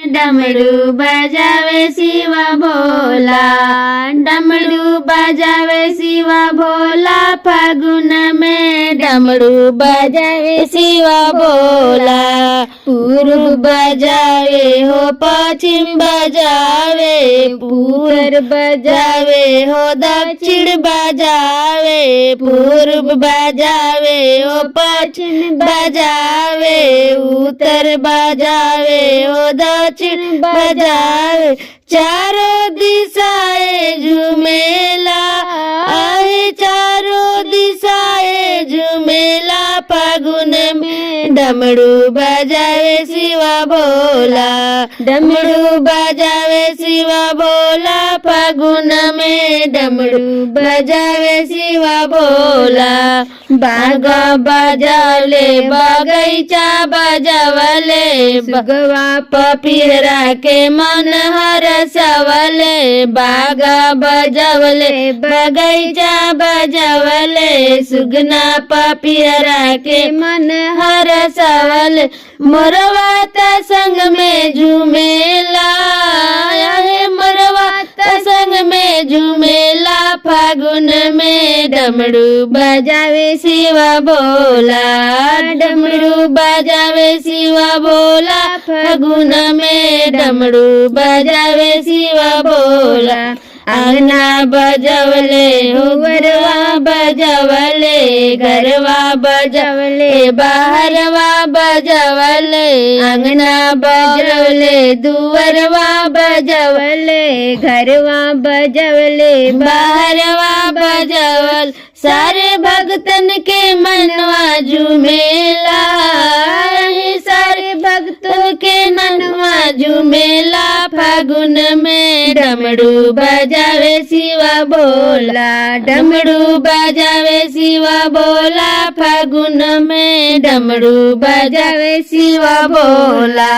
डमरू बजावे शिवा भोला, डमरू बजावे शिवा भोला, फागुन में डमरू बजावे शिवा भोला। पूर्व बजावे हो पश्चिम बजावे, पूर्व बजावे हो दक्षिण बजावे, पूर्व बजावे हो पश्चिम बजावे, उत्तर बजावे हो दक्षिण बजावे। चारों दिशाएं झूमेला आहे, चारों दिशाएं झूमेला, फागुन में डमरू बजावे शिवा भोला, डमरू बजावे शिवा भोला, फागुन में डमरू बजावे शिवा भोला। बाग बजावले बगैचा बजावले, सुगवा पपीहरा के मन हरसवले, बाग बजावले बगैचा बजावले, सुगना पपीहरा के मन हरसवले। मोरवा त संग में झूमेला है, मोरवा त संग में झूमेला, फागुन में डमरू बजावे शिवा भोला, डमरू बजावे शिवा भोला, फागुन में डमरू बजावे शिवा भोला। अंगना बजवले हो गरवा बजवले, गरवा बजवले बाहरवा बजवले, अंगना बजवले दुअरवा बजवले, घरवा बजवले बाहरवा बजवल। सारे भक्तन के मनवा झूमेला, सारे भक्तों के मनवा झूमेला, फागुन में डमरू बजावे शिवा भोला, डमरू बजावे शिवा भोला, फागुन में डमरू बजावे शिवा भोला।